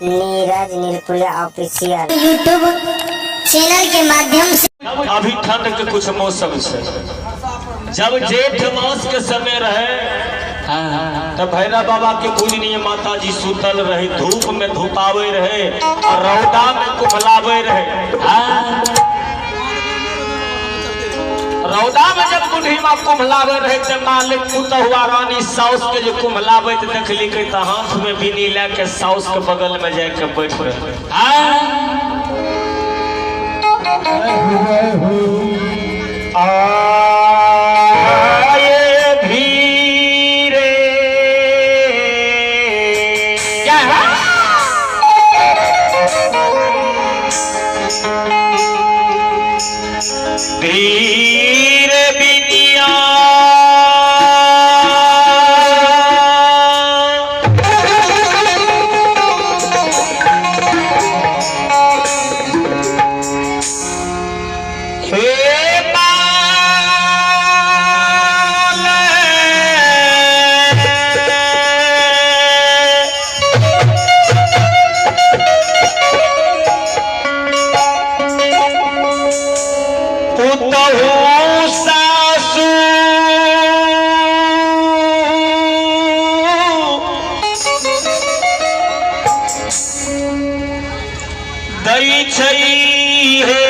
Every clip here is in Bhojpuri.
नीरज नीलकुला ऑफिशियल यूट्यूब चैनल के माध्यम से अभी ठंड के कुछ मौसम से जब जेठ मास के समय रहे तब भैरव बाबा के पूजनीय माता जी सुतल रहे, धूप में धुपावे रहे और रौदा में कुम्हलावे रहे। रौदा में जब बुढ़ी माँ कुम्हलावे रहे तो मालिक पुतहुआ रानी साउस के जो कुम्हलावे देखली के तो हाथ में बीनी लेके साउस के बगल में जाके बैठ रहे। आए धीरे क्या है? धीरे बिटिया दई छई है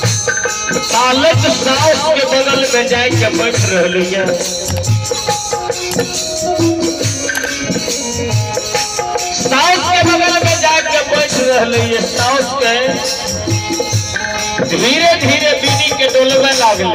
पालक साउस के बगल में जाके बैठ रही है। साउस के बगल में जाके बैठ रही है। साउस के धीरे धीरे बीनी के डोलवे लागले।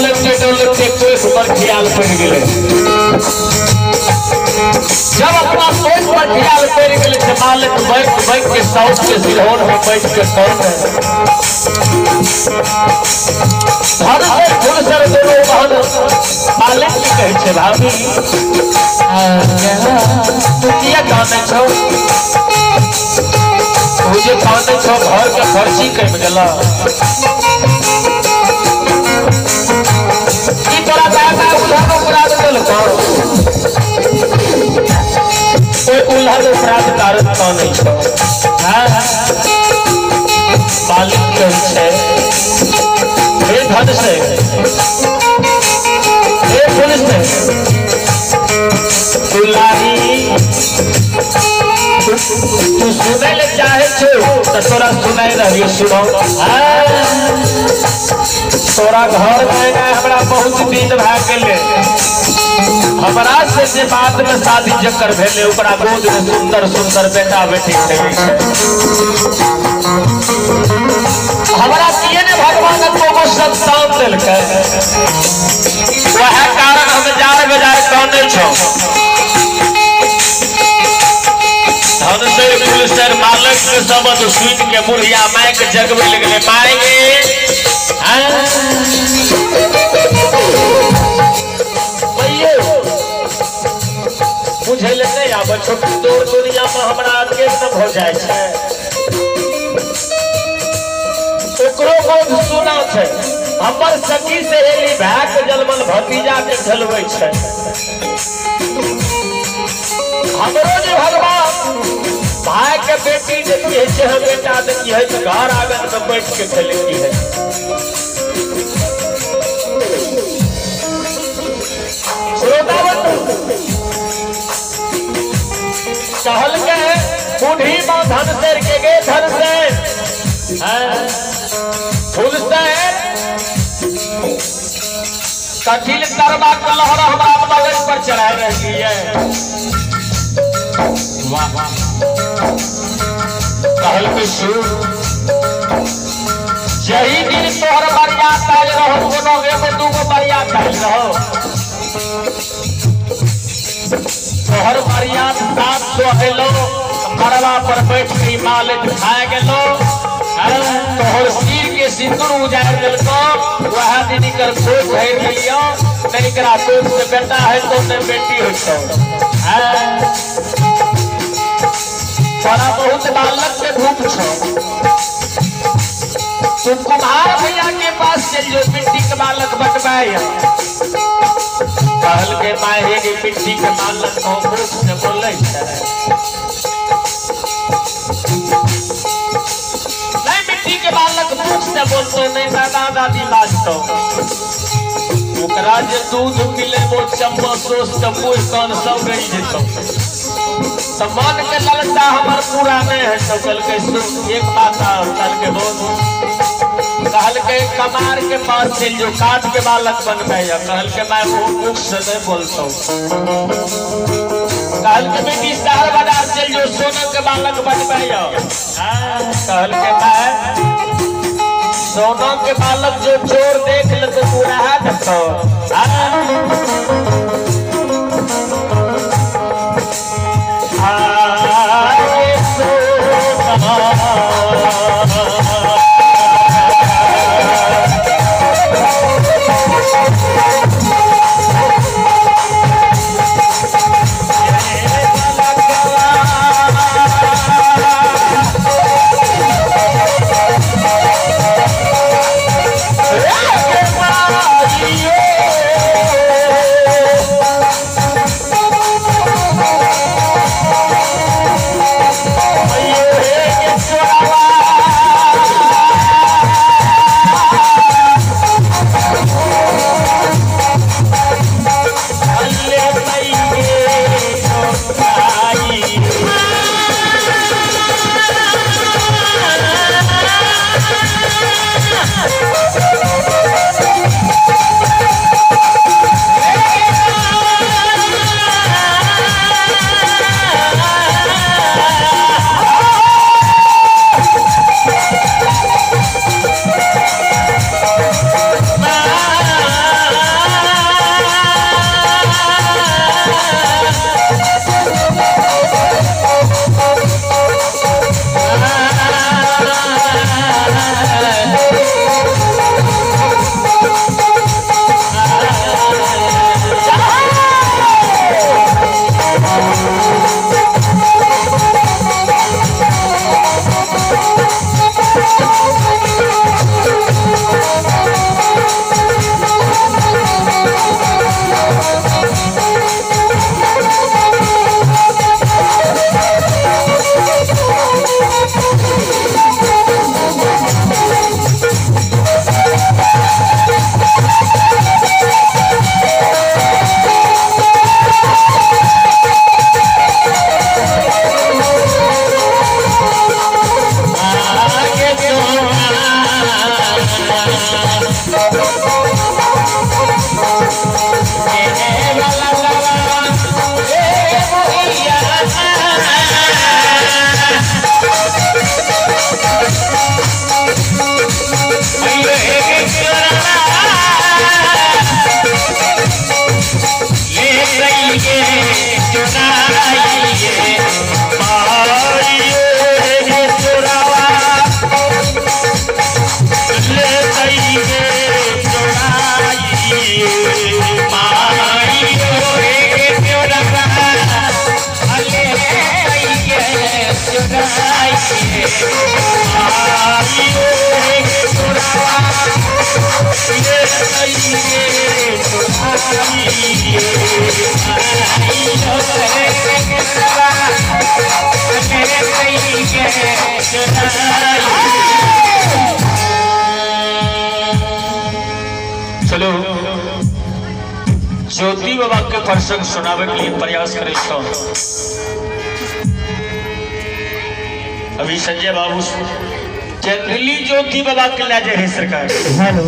डोलते कोई पर ख्याल पड़ गए। जब अपना सोच पर ख्याल पड़ गए मालिक बैठ के साउथ के सिरहोर में बैठ के कौन है धन से फूल सर दोनों बहन मालिक की कहे छे भाभी तू किया काने छो मुझे काने छो घर के खर्ची कम गला ई तोरा दादा उधार अपराध कल को कोई उल्हड़ अपराध कारण काने छो हां मालिक कहे छे हे धन से हे पुलिस से तू सुने ले चाहे छो तो तोरा सुनाई रही सुनो तोरा घर में हमरा बहुत दिन भा गेले हमरा से बाद में शादी जकर भेले ओकरा गोद में सुंदर सुंदर बेटा बेटी खेले हमरा किए ने भगवान को संतान देलकै वह कारण हम जार बाजार काने छो धन से पुलिस मालिक के शब्द सुन के बुढ़िया माय के जगवे लगले मायगे बुझे ले नहीं आब छोटी तोर दुनिया में हमरा अकेले न हो जाए छे ओकरो बोध सुना छे हमर सखी सहेली भाई के जलमल भतीजा के झलवे छे हमरो जे भगवान भाई के बेटी देखिए छे हम बेटा देखिए है घर आंगन में बैठ के खेलती है कहल के बूढ़ी माँ धन शेर के गे धन से फूल से कठिन करवा का लहर हमारा मगज पर चढ़ाई रही है कहल के सुर यही दिन तोहर बरियात आयल रहो कोनो एगो दूगो बरियात आयल रहो तोहर बरियात 700 हेलो मरवा पर बैठ के मालिक खाए गेलो तोहर सिर के सिंदूर उजाड़ देलको वह दिन कर खोज घेर लियो नहीं करा कोई से बेटा है तो ने बेटी हो तो बड़ा बहुत बालक के धूप छो तुम कुमार भैया के पास चल जो मिट्टी के बालक बटवाए कहल के माहे की मिट्टी के बालक को मुख से बोले नहीं मिट्टी के बालक मुख से बोलते नहीं दादा दादी बाजतो ओकरा जे दूध पिले वो चम्मच सोच के मुंह कान सब गई जेतो सम्मान के ललचा हमर पूरा नहीं है तो कल के एक बात कल के बोल कहल के कमार के पास चल जो काट के बालक बनबे कहल के मैं मुख से नहीं बोलता कहल के बेटी शहर बाजार चल जो सोना के बालक बनबे कहल के मैं सोना के बालक जो चोर देख ले तो पूरा है तो चलो ज्योति बाबा के प्रसंग सुनावे के लिए प्रयास करे तो अभी संजय बाबू जनरली ज्योति बाबा के लाजे है सरकार। हेलो